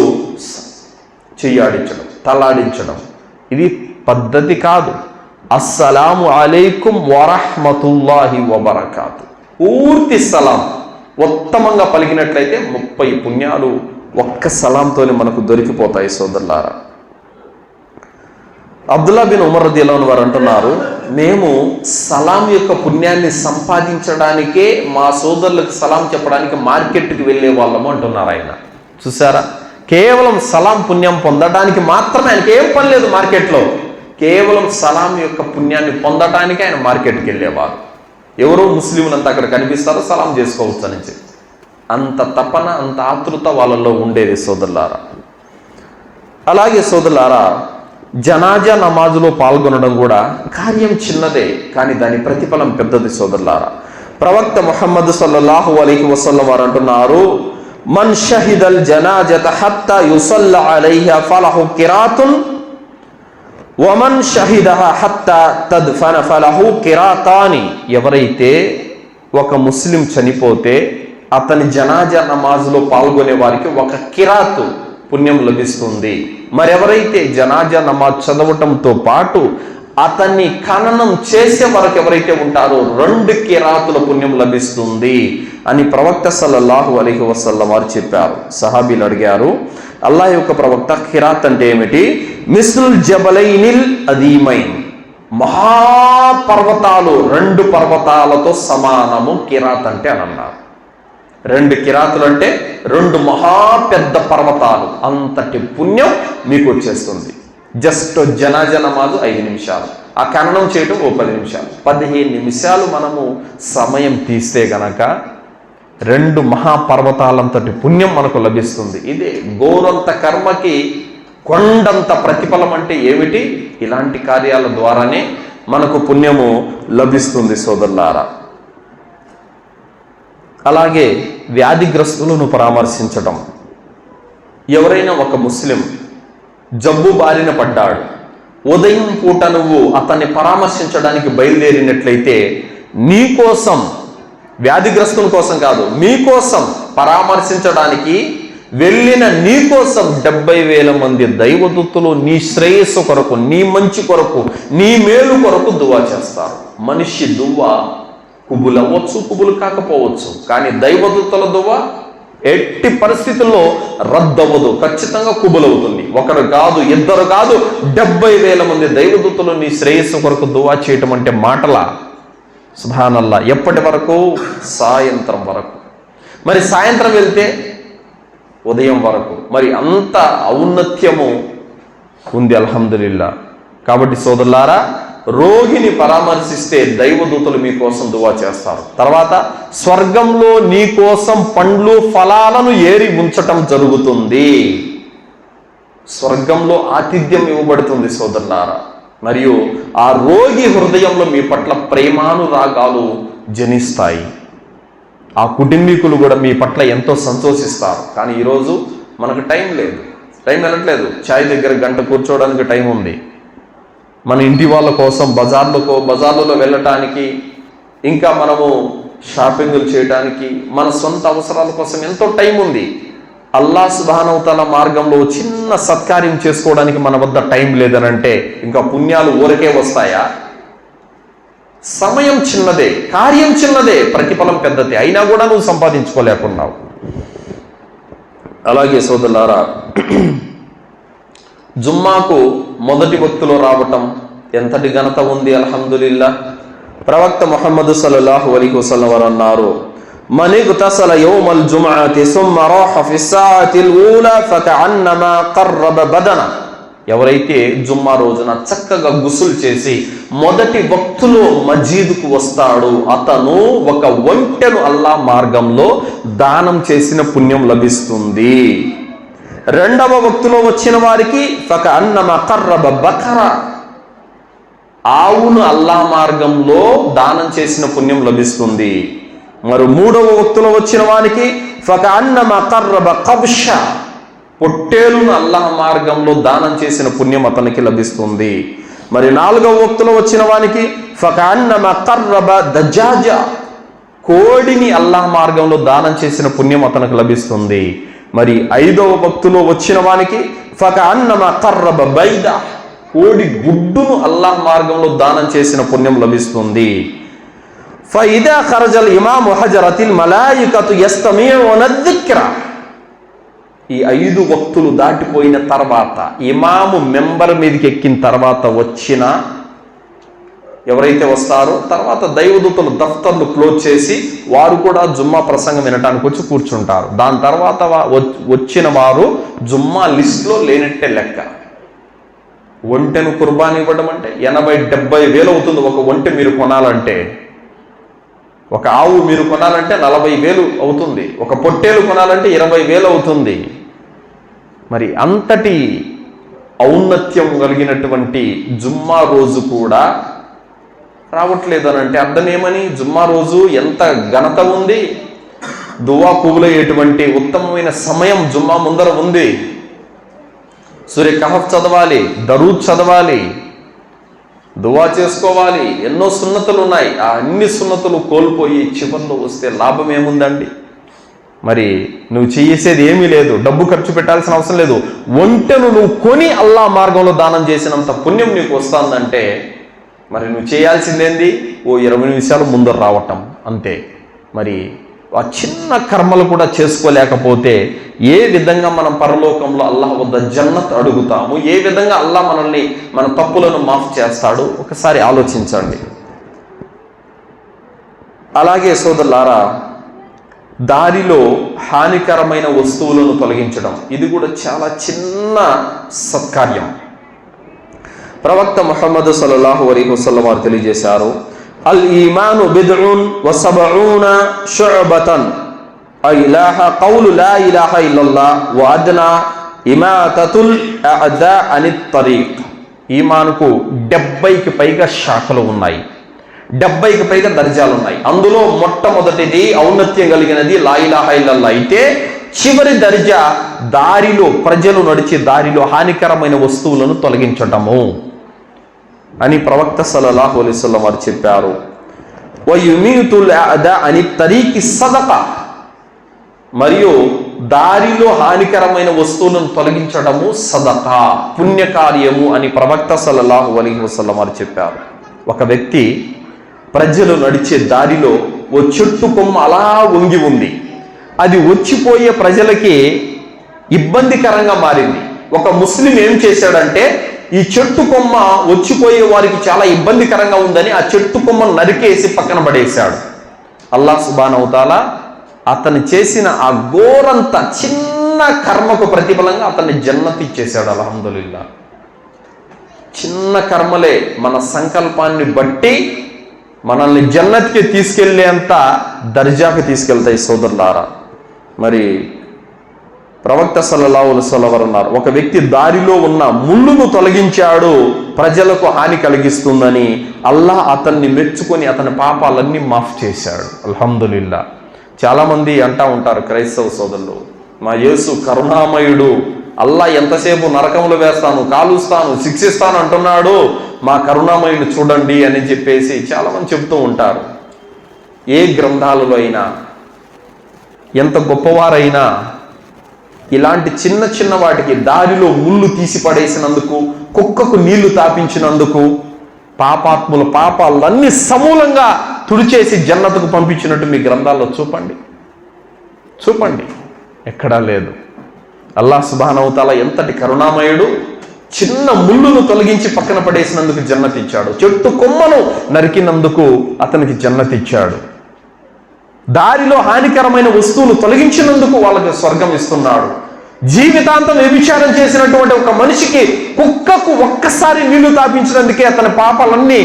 చెయ్యాడించడం, తలాడించడం, ఇది పద్ధతి కాదు. అస్సలాము అలైకుం వరహ్మతుల్లాహి వబరకాతు, పూర్తి సలాం ఉత్తమంగా పలికినట్లయితే 30 పుణ్యాలు ఒక్క సలాంతోనే మనకు దొరికిపోతాయి సోదరులారా. అబ్దుల్లా బిన్ ఉమర్ రదియల్లాహు అన్హు వారు అంటున్నారు, మేము సలాం యొక్క పుణ్యాన్ని సంపాదించడానికే మా సోదరులకు సలాం చెప్పడానికి మార్కెట్కి వెళ్ళే వాళ్ళము అంటున్నారు ఆయన. చూసారా, కేవలం సలాం పుణ్యం పొందడానికి మాత్రమే, ఆయనకి ఏం పని లేదు మార్కెట్లో, కేవలం సలాం యొక్క పుణ్యాన్ని పొందడానికి ఆయన మార్కెట్కి వెళ్ళేవారు. ఎవరో ముస్లింలంతా అక్కడ కనిపిస్తారో సలాం చేసుకోవచ్చు అని చెప్పి అంత తపన, అంత ఆతృత వాళ్ళలో ఉండేది సోదరులారా. అలాగే సోదరులారా, జనాజా నమాజులో పాల్గొనడం కూడా కార్యం చిన్నదే, కానీ దాని ప్రతిఫలం పెద్దది సోదరులారా. ప్రవక్త ముహమ్మద్ సల్లల్లాహు అలైహి వసల్లం వారు అంటున్నారు, మన్ షహిదల్ జనాజత హత్తా యుసల్ల అలైహా ఫలహు కిరాతున్ వమన్ షహిదహ హత్తా తద్ఫన ఫలహు కిరాతాని. ఎవరైతే ఒక ముస్లిం చనిపోతే అతని జనాజా నమాజులో పాల్గొనే వారికి ఒక కిరాతు పుణ్యం లభిస్తుంది. మరెవరైతే జనాజా నమాజ్ చదవటంతో పాటు అతన్ని ఖననం చేసే వరకు ఎవరైతే ఉంటారో 2 కిరాతుల పుణ్యం లభిస్తుంది అని ప్రవక్త సల్లల్లాహు అలైహి వసల్లం వారు చెప్పారు. సహాబీలు అడిగారు, అల్లాహ్ యొక్క ప్రవక్త, కిరాత్ అంటే ఏమిటి? మిస్లుల్ జబలైనిల్ అదీమైన్, మహాపర్వతాలు 2 పర్వతాలతో సమానము కిరాత్ అంటే అని అన్నారు. 2 కిరాతులు అంటే 2 మహా పెద్ద పర్వతాలు, అంతటి పుణ్యం మీకు వచ్చేస్తుంది. జస్ట్ జనాజా నమాజు 5 నిమిషాలు, ఆ ఖననం చేయటం 10 నిమిషాలు, 15 నిమిషాలు మనము సమయం తీస్తే గనక 2 మహాపర్వతాలంతటి పుణ్యం మనకు లభిస్తుంది. ఇదే గోరంత కర్మకి కొండంత ప్రతిఫలం అంటే ఏమిటి? ఇలాంటి కార్యాల ద్వారానే మనకు పుణ్యము లభిస్తుంది సోదరులారా. అలాగే వ్యాధిగ్రస్తులను పరామర్శించటం. ఎవరైనా ఒక ముస్లిం జబ్బు బారిన పడ్డాడు, ఉదయం పూట నువ్వు అతన్ని పరామర్శించడానికి బయలుదేరినట్లయితే నీకోసం, వ్యాధిగ్రస్తుల కోసం కాదు, మీకోసం పరామర్శించడానికి వెళ్ళిన నీకోసం 70,000 మంది దైవదూతలు నీ శ్రేయస్సు కొరకు, నీ మంచి కొరకు, నీ మేలు కొరకు దువా చేస్తారు. మనిషి దువా కుబులు అవ్వచ్చు, కుబులు కాకపోవచ్చు, కానీ దైవదూతల దువా ఎట్టి పరిస్థితుల్లో రద్దవ్వదు, ఖచ్చితంగా కుబులవుతుంది. ఒకరు కాదు, ఇద్దరు కాదు, 70,000 మంది దైవదూతలు నీ శ్రేయస్సు కొరకు దువా చేయటం అంటే మాటలా? సుబ్హానల్లా. ఎప్పటి వరకు? సాయంత్రం వరకు. మరి సాయంత్రం వెళ్తే ఉదయం వరకు. మరి అంత ఔన్నత్యము ఉంది అల్హమ్దులిల్లా. కాబట్టి సోదరులారా, రోగిని పరామర్శిస్తే దైవదూతలు మీకోసం దువా చేస్తారు. తర్వాత స్వర్గంలో నీ కోసం పండ్లు ఫలాలను ఏరి ఉంచటం జరుగుతుంది. స్వర్గంలో ఆతిథ్యం ఇవ్వబడుతుంది సోదరులారా. మరియు ఆ రోగి హృదయంలో మీ పట్ల ప్రేమానురాగాలు జనిస్తాయి. ఆ కుటుంబీకులు కూడా మీ పట్ల ఎంతో సంతోషిస్తారు. కానీ ఈరోజు మనకు టైం లేదు, టైం వెళ్ళట్లేదు. ఛాయ్ దగ్గర గంట కూర్చోవడానికి టైం ఉంది. మన ఇంటి వాళ్ళ కోసం బజార్లలో వెళ్ళటానికి, ఇంకా మనము షాపింగ్లు చేయడానికి, మన సొంత అవసరాల కోసం ఎంతో టైం ఉంది. అల్లాహ్ సుబ్హానహు తఆలా మార్గంలో చిన్న సత్కార్యం చేసుకోవడానికి మన వద్ద టైం లేదనంటే ఇంకా పుణ్యాలు ఊరకే వస్తాయా? సమయం చిన్నదే, కార్యం చిన్నదే, ప్రతిఫలం పెద్దదే, అయినా కూడా నువ్వు సంపాదించుకోలేకున్నావు. అలాగే సోదరులారా, జుమ్మాకు మొదటి వక్తులో రావటం ఎంతటి ఘనత ఉంది అల్హమ్దులిల్లా. ప్రవక్త ముహమ్మద్ సల్లల్లాహు అలైహి వసల్లం వారు అన్నారు, మన్ ఇగ్తసల యౌమల్ జుమ్అతి సుమ్మ రాహ ఫి స్సాఅతిల్ ఊలా ఫకఅన్నమా ఖర్రబ బదన. ఎవరైతే జుమ్మా రోజున చక్కగా గుసులు చేసి మొదటి వక్తులో మజీదుకు వస్తాడు, అతను ఒక ఒంటెను అల్లాహ్ మార్గంలో దానం చేసిన పుణ్యం లభిస్తుంది. రెండవ వక్తులో వచ్చిన వారికి ఫకఅన్నమా ఖర్రబ బకర, ఆవును అల్లాహ్ మార్గంలో దానం చేసిన పుణ్యం లభిస్తుంది. మరి మూడవ వక్తులో వచ్చిన వారికి ఫకఅన్నమా ఖర్రబ కబ్ష, పొట్టేలును అల్లాహ్ మార్గంలో దానం చేసిన పుణ్యం అతనికి లభిస్తుంది. మరి 4వ వక్తులో వచ్చిన వానికి ఫకన్నమ కర్రబ దజాజ, కోడిని అల్లాహ్ మార్గంలో దానం చేసిన పుణ్యం అతనికి లభిస్తుంది. మరి 5వ వక్తులో వచ్చిన వానికి ఫకన్నమ కర్రబ బైద, కోడి గుడ్డును అల్లాహ్ మార్గంలో దానం చేసిన పుణ్యం లభిస్తుంది. ఫఇదా ఖరజల్ ఇమాము హజరతిల్ మలాయికతు యస్తమిఉన దిక్ర, ఈ 5 వక్తులు దాటిపోయిన తర్వాత, ఇమాము మెంబర్ మీదకి ఎక్కిన తర్వాత వచ్చిన ఎవరైతే వస్తారో, తర్వాత దైవదూతలు దఫ్తర్లు క్లోజ్ చేసి వారు కూడా జుమ్మా ప్రసంగం వినటానికి వచ్చి కూర్చుంటారు. దాని తర్వాత వచ్చిన వారు జుమ్మా లిస్టులో లేనట్టే లెక్క. ఒంటెను కుర్బానీ ఇవ్వడం అంటే 80-70 వేలు అవుతుంది. ఒక ఒంటె మీరు కొనాలంటే, ఒక ఆవు మీరు కొనాలంటే 40 వేలు అవుతుంది. ఒక పొట్టేలు కొనాలంటే 20 వేలు అవుతుంది. మరి అంతటి ఔన్నత్యం కలిగినటువంటి జుమ్మా రోజు కూడా రావట్లేదు అని అంటే అర్థం ఏమని? జుమ్మా రోజు ఎంత ఘనత ఉంది, దువా పువ్వులయ్యేటువంటి ఉత్తమమైన సమయం జుమ్మా ముందర ఉంది. సూర్య కహఫ్ చదవాలి, దరూద్ చదవాలి, దువా చేసుకోవాలి, ఎన్నో సున్నతులు ఉన్నాయి. ఆ అన్ని సున్నతులు కోల్పోయి చివరిలో వస్తే లాభం ఏముందండి? మరి నువ్వు చేసేది ఏమీ లేదు, డబ్బు ఖర్చు పెట్టాల్సిన అవసరం లేదు. ఒంటెను నువ్వు కొని అల్లాహ్ మార్గంలో దానం చేసినంత పుణ్యం నీకు వస్తుందంటే మరి నువ్వు చేయాల్సిందేంది? ఓ 20 నిమిషాలు ముందర రావటం అంతే. మరి ఆ చిన్న కర్మలు కూడా చేసుకోలేకపోతే ఏ విధంగా మనం పరలోకంలో అల్లాహ్ వద్ద జన్నత్ అడుగుతాము? ఏ విధంగా అల్లాహ్ మనల్ని మన తప్పులను మాఫ్ చేస్తాడు? ఒకసారి ఆలోచించండి. అలాగే సోదరులారా, దారిలో హానికరమైన వస్తువులను తొలగించడం, ఇది కూడా చాలా చిన్న సత్కార్యం. ప్రవక్త ముహమ్మద్ సల్లల్లాహు అలైహి వసల్లం వారు తెలియజేశారు, అల్ ఈమాను బిద్ఉన్ వ సబఊన శుఅబతన్ ఇలాహ ఖౌలు లా ఇలాహ ఇల్లల్లాహ్ వ అద్నా ఇమాతతుల్ అదా అనిత్ తరీక్. ఈమానుకు 70కి పైగా శాఖలు ఉన్నాయి, 70కి పైగా దర్జాలు ఉన్నాయి. అందులో మొట్టమొదటిది ఔన్నత్యం కలిగినది లా ఇలాహ ఇల్లల్లాహ్ అయితే, చివరి దర్జా దారిలో ప్రజలు నడిచే దారిలో హానికరమైన వస్తువులను తొలగించటము అని ప్రవక్త సల్లల్లాహు అలైహి వసల్లం వారు చెప్పారు. వయుమీతుల్ అదా అని తరీకి సదకా, మరియు దారిలో హానికరమైన వస్తువులను తొలగించడము సదకా, పుణ్యకార్యము అని ప్రవక్త సల్లల్లాహు అలైహి వసల్లం వారు చెప్పారు. ఒక వ్యక్తి ప్రజలు నడిచే దారిలో ఓ చెట్టు కొమ్మ అలా వంగి ఉంది. అది వచ్చిపోయే ప్రజలకి ఇబ్బందికరంగా మారింది. ఒక ముస్లిం ఏం చేశాడంటే, ఈ చెట్టు కొమ్మ వచ్చిపోయే వారికి చాలా ఇబ్బందికరంగా ఉందని ఆ చెట్టు కొమ్మను నరికేసి పక్కన పడేశాడు. అల్లాహ్ సుబ్హానహు వ తఆలా అతను చేసిన ఆ ఘోరంత చిన్న కర్మకు ప్రతిఫలంగా అతన్ని జన్నత్ ఇచ్చేశాడు. అల్హమ్దులిల్లాహ్. చిన్న కర్మలే మన సంకల్పాన్ని బట్టి మనల్ని జన్నత్కి తీసుకెళ్లేంత దర్జాకి తీసుకెళ్తాయి సోదరులారా. మరి ప్రవక్త సల్లల్లాహు అలైహి వసల్లం వారు అన్నారు, ఒక వ్యక్తి దారిలో ఉన్న ముళ్ళును తొలగించాడు, ప్రజలకు హాని కలిగిస్తుందని అల్లాహ్ అతన్ని మెచ్చుకొని అతని పాపాలన్నీ మాఫ్ చేశాడు. అల్హమ్దులిల్లాహ్. చాలామంది అంటా ఉంటారు క్రైస్తవ సోదరులు, మా యేసు కరుణామయుడు, అల్లాహ్ ఎంతసేపు నరకంలో వేస్తాను, కాలుస్తాను, శిక్షిస్తాను అంటున్నాడు, మా కరుణామయుడు చూడండి అని చెప్పేసి చాలామంది చెప్తూ ఉంటారు. ఏ గ్రంథాలలో అయినా, ఎంత గొప్పవారైనా ఇలాంటి చిన్న చిన్న వాటికి, దారిలో ముళ్ళు తీసి పడేసినందుకు, కుక్కకు నీళ్లు తాపించినందుకు, పాపాత్ముల పాపాలన్నీ సమూలంగా తుడిచేసి జన్నతుకు పంపించినట్టు మీ గ్రంథాల్లో చూపండి, చూపండి. ఎక్కడా లేదు. అల్లాహ్ సుబ్హానహు వ తఆలా ఎంతటి కరుణామయుడు. చిన్న ముళ్ళును తొలగించి పక్కన పడేసినందుకు జన్నత్ ఇచ్చాడు. చెట్టు కొమ్మను నరికినందుకు అతనికి జన్నత్ ఇచ్చాడు. దారిలో హానికరమైన వస్తువులు తొలగించినందుకు వాళ్ళకి స్వర్గం ఇస్తున్నాడు. జీవితాంతం వ్యభిచారం చేసినటువంటి ఒక మనిషికి, కుక్కకు ఒక్కసారి నీళ్లు తాపించినందుకే అతని పాపాలన్నీ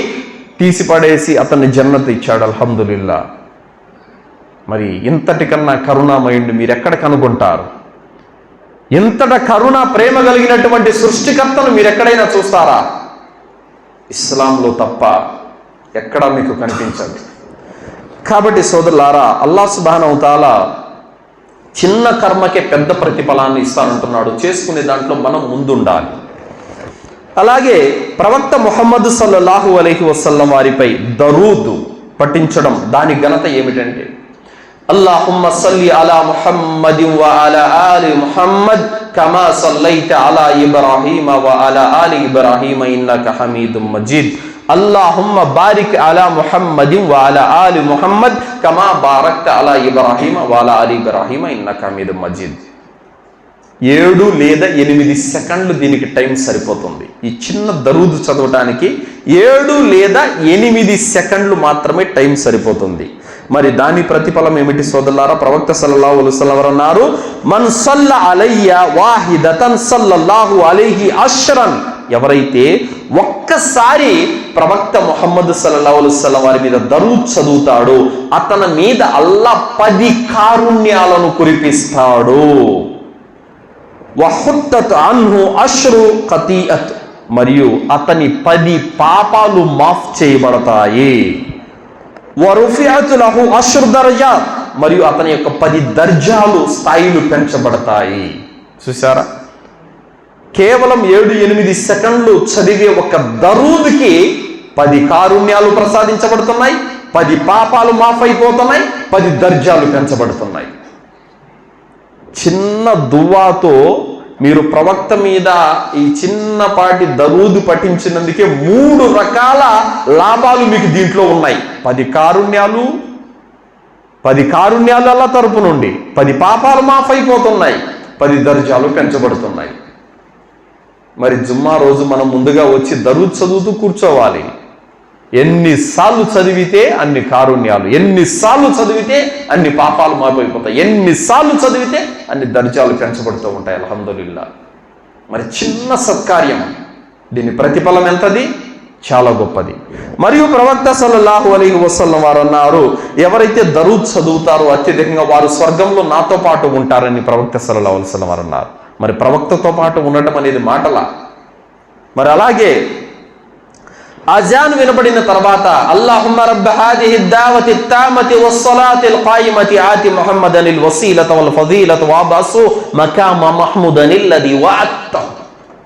తీసిపడేసి అతన్ని జన్నత్ ఇచ్చాడు. అల్హమ్దులిల్లాహ్. మరి ఇంతటికన్నా కరుణామయుడిని మీరు ఎక్కడ కనుగొంటారు? ఇంతట కరుణ ప్రేమ కలిగినటువంటి సృష్టికర్తను మీరు ఎక్కడైనా చూస్తారా? ఇస్లాంలో తప్ప ఎక్కడా మీకు కనిపించదు. కాబట్టి సోదరులారా, అల్లాహ్ సుబ్హానహు వ తఆలా చిన్న కర్మకే పెద్ద ప్రతిఫలాన్ని ఇస్తానంటున్నాడు. చేసుకునే దాంట్లో మనం ముందుండాలి. అలాగే ప్రవక్త ముహమ్మద్ సల్లల్లాహు అలైహి వసల్లం వారిపై దరూద్ పఠించడం దాని ఘనత ఏమిటంటే, అల్లాహుమ్మ సల్లి అలా ముహమ్మదిన్ వ అలా ఆలి ముహమ్మద్ కమా సల్లైత అలా ఇబ్రాహీమ వ అలా ఆలి ఇబ్రాహీమ ఇన్నక హమీదుమ్ మజీద్. అల్లాహుమ్మ బారిక్ అలా ముహమ్మదిన్ వ అలా ఆలి ముహమ్మద్ కమా బారక్త అలా ఇబ్రాహీమ వ అలా ఆలి ఇబ్రాహీమ ఇన్నక హమీదుమ్ మజీద్. 7 లేదా 8 సెకండ్లు దీనికి టైం సరిపోతుంది. ఈ చిన్న దరూద్ చదవటానికి 7 లేదా 8 సెకండ్లు మాత్రమే టైం సరిపోతుంది. మరి దాని ప్రతిఫలం ఏమిటి సోదరులారా? ప్రవక్త సల్లల్లాహు అలైహి వసల్లం అన్నారు, మన్ సల్ల అలయ్య వాహిదతన్ సల్లల్లాహు అలైహి అష్రన్. ఎవరైతే ఒక్కసారి ప్రవక్త ముహమ్మద్ సల్లల్లాహు అలైహి వసల్లం వారి మీద దరూద్ చదువుతాడో అతని మీద అల్లాహ్ 10 కారుణ్యాలను కురిపిస్తాడు. వహుత్తత్ అన్హు అష్రు ఖతీఅత్. మరియు అతని 10 పాపాలు మాఫ్ చేయబడతాయి. వరుఫిఅత్ లహు అష్రు దర్జాత్. మరియు అతని యొక్క 10 దర్జాలు స్థాయిలు పెంచబడతాయి. చూసారా? కేవలం 7-8 సెకండ్లు చదివే ఒక దరూద్కి 10 కారుణ్యాలు ప్రసాదించబడుతున్నాయి, 10 పాపాలు మాఫ్ అయిపోతున్నాయి, 10 దర్జాలు పెంచబడుతున్నాయి. చిన్న దువాతో మీరు ప్రవక్త మీద ఈ చిన్నపాటి దరూద్ పఠించినందుకే 3 రకాల లాభాలు మీకు దీంట్లో ఉన్నాయి. 10 కారుణ్యాలు అల్లా తరపు నుండి, 10 పాపాలు మాఫ్ అయిపోతున్నాయి, 10 దర్జాలు పెంచబడుతున్నాయి. మరి జుమ్మా రోజు మనం ముందుగా వచ్చి దరూద్ చదువుతూ కూర్చోవాలి. ఎన్నిసార్లు చదివితే అన్ని కారుణ్యాలు, ఎన్నిసార్లు చదివితే అన్ని పాపాలు మారిపోయిపోతాయి, ఎన్నిసార్లు చదివితే అన్ని దర్జాలు పెంచబడుతూ ఉంటాయి. అల్హమ్దులిల్లా. మరి చిన్న సత్కార్యం, దీని ప్రతిఫలం ఎంతది? చాలా గొప్పది. మరియు ప్రవక్త సల్లల్లాహు అలైహి వసల్లం వారు అన్నారు, ఎవరైతే దరూద్ చదువుతారో అత్యధికంగా వారు స్వర్గంలో నాతో పాటు ఉంటారని ప్రవక్త సల్లల్లాహు అలైహి వసల్లం వారు అన్నారు. మరి ప్రవక్తతో పాటు ఉండటం అనేది మాటలా? మరి అలాగే అజాన్ వినబడిన తర్వాత అల్లాహుమ్మ రబ్బ హాదిహి దావతి తామతి వస్సలాతిల్ ఖాయిమతి ఆతి ముహమ్మదనిల్ వసీలత వల్ ఫదీలత వబసు మకామ మహ్ముదనిల్లది వఅత్త.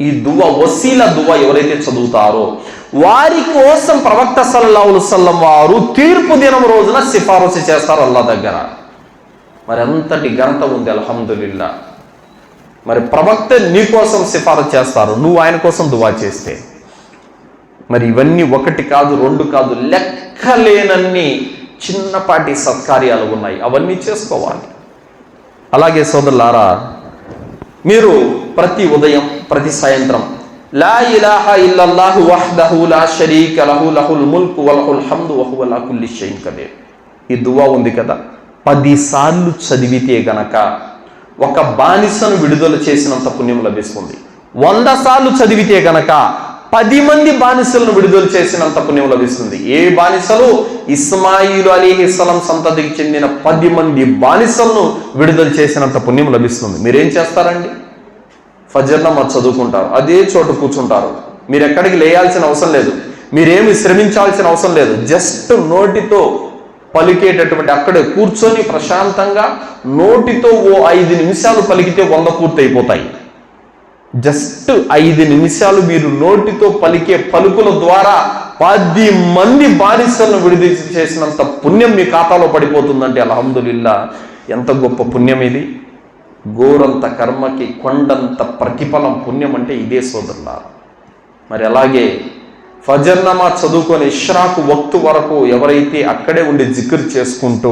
ఈ దువా, వసీల దువా ఎవరైతే చదువుతారో వారి కోసం ప్రవక్త సల్లల్లాహు అలైహి వసల్లం వారు తీర్పు దినం రోజున సిఫారసు చేస్తారు అల్లాహ్ దగ్గర. మరి అంతటి ఘనత ఉంది. అల్హమ్దులిల్లా. మరి ప్రవక్త నీ కోసం సిఫారసు చేస్తారు, నువ్వు ఆయన కోసం దువా చేస్తే. మరి ఇవన్నీ 1 కాదు 2 కాదు, లెక్కలేనన్ని చిన్నపాటి సత్కార్యాలు ఉన్నాయి. అవన్నీ చేసుకోవాలి. అలాగే సోదరులారా, మీరు ప్రతి ఉదయం ప్రతి సాయంత్రం లా ఇలాహా ఇల్లల్లాహు వహ్దహు లా షరీక లహు లహుల్ ముల్కు వలహుల్ హమ్దు వహువ అలా కుల్లి షైఇన్ ఖదీర్. ఈ దువా ఉంది కదా, 10 సార్లు చదివితే గనక ఒక బానిసను విడుదల చేసినంత పుణ్యం లభిస్తుంది. 100 సార్లు చదివితే గనక 10 మంది బానిసలను విడుదల చేసినంత పుణ్యం లభిస్తుంది. ఏ బానిసలు? ఇస్మాయిలు అలీహిస్సలాం సంతతికి చెందిన 10 మంది బానిసలను విడుదల చేసినంత పుణ్యం లభిస్తుంది. మీరేం చేస్తారండి? ఫజర్ నమాజ్ చదువుకుంటారు, అదే చోట కూర్చుంటారు. మీరు ఎక్కడికి లేయాల్సిన అవసరం లేదు, మీరేమి శ్రమించాల్సిన అవసరం లేదు. జస్ట్ నోటితో పలికేటటువంటి, అక్కడే కూర్చొని ప్రశాంతంగా నోటితో ఓ 5 నిమిషాలు పలికితే 100 పూర్తి అయిపోతాయి. జస్ట్ 5 నిమిషాలు మీరు నోటితో పలికే పలుకుల ద్వారా 10 మంది బానిసలను విడుదల చేసినంత పుణ్యం మీ ఖాతాలో పడిపోతుందంటే అల్హమ్దులిల్లా, ఎంత గొప్ప పుణ్యం ఇది! గోరంత కర్మకి కొండంత ప్రతిఫలం. పుణ్యం అంటే ఇదే సోదరులారా. మరి అలాగే ఫజర్ నమాజ్ చదువుకొని ఇష్రాకు వక్తు వరకు ఎవరైతే అక్కడే ఉండి జిక్ర్ చేసుకుంటూ,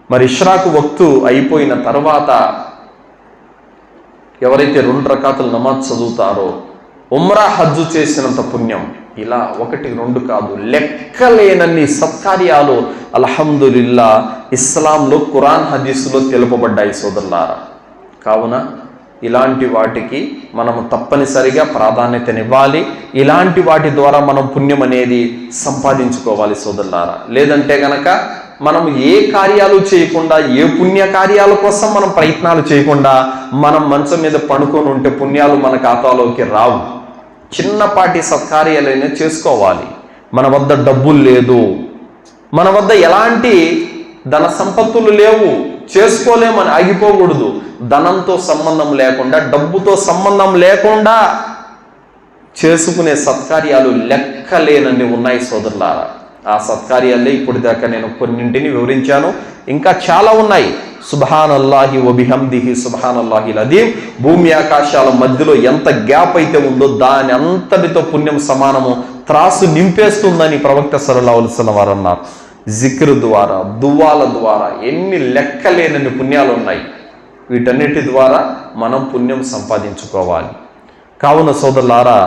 మరి ఇష్రాకు వక్తు అయిపోయిన తర్వాత ఎవరైతే 2 రకాతులు నమాజ్ చదువుతారో ఉమ్రా హజ్జు చేసినంత పుణ్యం. ఇలా 1 2 కాదు, లెక్కలేనన్ని సత్కార్యాలు అల్హమ్దులిల్లా ఇస్లాంలో ఖురాన్ హదీసులో తెలుపబడ్డాయి సోదరులారా. కావున ఇలాంటి వాటికి మనం తప్పనిసరిగా ప్రాధాన్యతనివ్వాలి. ఇలాంటి వాటి ద్వారా మనం పుణ్యం అనేది సంపాదించుకోవాలి సోదరులారా. లేదంటే గనక మనం ఏ కార్యాలు చేయకుండా, ఏ పుణ్య కార్యాల కోసం మనం ప్రయత్నాలు చేయకుండా మనం మంచం మీద పడుకొని ఉంటే పుణ్యాలు మన ఖాతాలోకి రావు. చిన్నపాటి సత్కార్యాలైనా చేసుకోవాలి. మన వద్ద డబ్బులు లేదు, మన వద్ద ఎలాంటి ధన సంపత్తులు లేవు, చేసుకోలేమని ఆగిపోకూడదు. ధనంతో సంబంధం లేకుండా, డబ్బుతో సంబంధం లేకుండా చేసుకునే సత్కార్యాలు లెక్కలేనన్ని ఉన్నాయి సోదరులారా. ఆ సత్కార్యాలే ఇప్పుడు దాకా నేను కొన్నింటిని వివరించాను, ఇంకా చాలా ఉన్నాయి. సుబ్హానల్లాహి వ బిహమ్దిహి సుబ్హానల్లాహిల్ అదీం. భూమి ఆకాశాల మధ్యలో ఎంత గ్యాప్ అయితే ఉందో దాని అంతటితో పుణ్యం సమానము, త్రాసు నింపేస్తుందని ప్రవక్త సల్లల్లాహు అలైహి వసల్లం వారు అన్నారు. జిక్ర్ ద్వారా, దువాల ద్వారా ఎన్ని లెక్కలేనన్ని పుణ్యాలు ఉన్నాయి. వీటన్నిటి ద్వారా మనం పుణ్యం సంపాదించుకోవాలి. కావున సోదరులారా,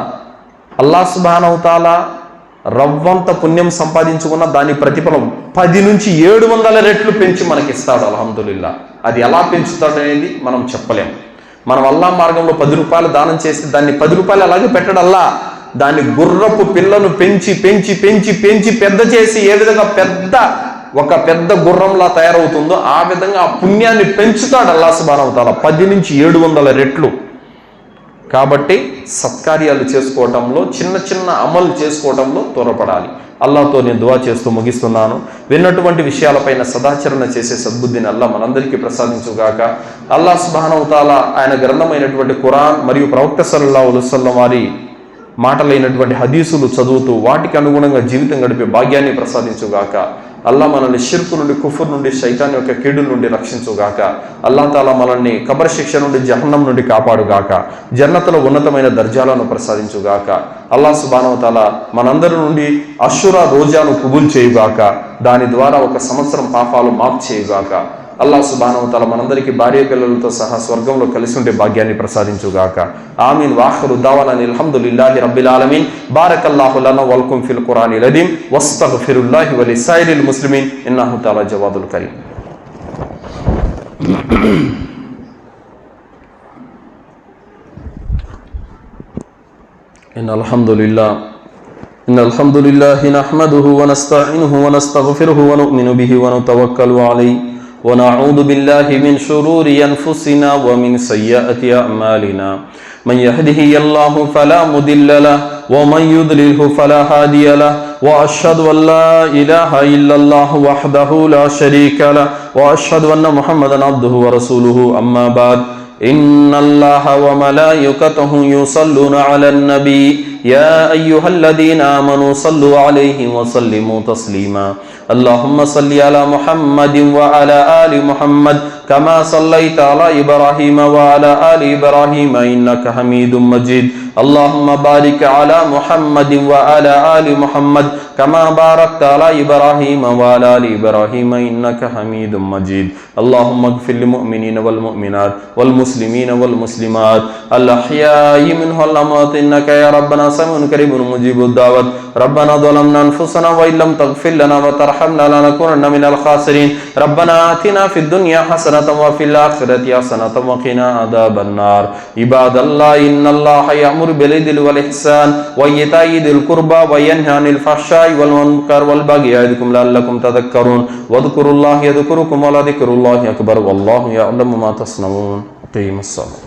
అల్లాహ్ సుబ్హానహు వ తఆలా రవ్వంత పుణ్యం సంపాదించుకున్న దాని ప్రతిఫలం 10 నుంచి 700 రెట్లు పెంచి మనకిస్తాడు. అల్హమ్దులిల్లా. అది ఎలా పెంచుతాడు అనేది మనం చెప్పలేం. మనం అల్లాహ్ మార్గంలో 10 రూపాయలు దానం చేస్తే దాన్ని 10 రూపాయలు అలాగే పెట్టడు అల్లాహ్. దాన్ని గుర్రపు పిల్లను పెంచి పెంచి పెంచి పెంచి పెద్ద చేసి ఏ విధంగా ఒక పెద్ద గుర్రంలా తయారవుతుందో ఆ విధంగా ఆ పుణ్యాన్ని పెంచుతాడు అల్లాహ్ సుబ్హానహు వ తఆలా 10 నుంచి 700 రెట్లు. కాబట్టి సత్కార్యాలు చేసుకోవటంలో, చిన్న చిన్న అమలు చేసుకోవటంలో త్వరపడాలి. అల్లాహ్తో నేను దువా చేస్తూ ముగిస్తున్నాను. విన్నటువంటి విషయాలపైన సదాచరణ చేసే సద్బుద్ధిని అల్లాహ్ మనందరికీ ప్రసాదించుగాక. అల్లాహ్ సుబ్హానహు వ తఆలా ఆయన గ్రంథమైనటువంటి ఖురాన్ మరియు ప్రవక్త సల్లల్లాహు అలైహి వసల్లం వారి మాటలైనటువంటి హదీసులు చదువుతూ వాటికి అనుగుణంగా జీవితం గడిపే భాగ్యాన్ని ప్రసాదించుగాక. అల్లాహ్ మనల్ని షిర్కు నుండి, కుఫర్ నుండి, శైతాన్ యొక్క కీడుల నుండి రక్షించుగాక. అల్లాహ్ తాలా మనల్ని కబర్ శిక్ష నుండి, జహన్నం నుండి కాపాడుగాక. జన్నతులో ఉన్నతమైన దర్జాలను ప్రసాదించుగాక. అల్లాహ్ సుబ్హానహు వ తఆలా మనందరి నుండి అషురా రోజాను కబూల్ చేయుగాక. దాని ద్వారా 1 సంవత్సరం పాపాలు మాఫ్ చేయుగాక. అల్లాహ్ సుబ్హానహు వ తఆలా మనందరికీ భార్య పిల్లలతో సహా స్వర్గంలో కలిసి ఉండే భాగ్యాన్ని ప్రసాదించుగాక. ఆమీన్. వాఖిరు దావానా అల్హమ్దులిల్లాహి రబ్బిల్ ఆలమీన్. బారకల్లాహు లనా వలకుం ఫిల్ ఖురానిల్ అదీం. వస్తగ్ఫిరుల్లాహి వ లిసాయిరిల్ ముస్లిమీన్ ఇన్నహు తఆలా జవాదుల్ కరీం. ఇన్నల్ హమ్దులిల్లాహి నహ్మదుహు వ నస్తঈనుహు వ నస్తగ్ఫిరుహు వ ను'మిను బిహి వ నతవక్కలు అలైహి ونعوذ بالله من شرور أنفسنا ومن سيئات أعمالنا من يهده الله فلا مضل له ومن يضلله فلا هادي له وأشهد أن لا إله إلا الله وحده لا شريك له وأشهد أن محمدا عبده ورسوله أما بعد إن الله وملائكته يصلون على النبي يا أيها الذين آمنوا صلوا عليه وسلموا تسليما اللهم صل على محمد وعلى آل محمد كما صليت على إبراهيم وعلى آل إبراهيم إنك حميد مجيد اللهم بارك على محمد وعلى آل محمد كما باركت على إبراهيم وعلى آل إبراهيم إنك حميد مجيد اللهم اغفر للمؤمنين والمؤمنات والمسلمين والمسلمات الأحياء منهم والأموات إنك يا ربنا سميع قريب مجيب الدعوات ربنا ظلمنا أنفسنا وإن لم تغفر لنا وترحمنا لنكونن من الخاسرين ربنا آتنا في الدنيا حسنة وفي الآخرة حسنة وقنا عذاب النار عباد الله إن الله يأمر بالعدل والإحسان وإيتاء ذي القربى وينهى عن الفحشاء والمنكر والبغي يعظكم لعلكم تذكرون واذكروا الله يذكركم ولذكر الله أكبر والله يعلم ما تصنعون. قيم الصلاة.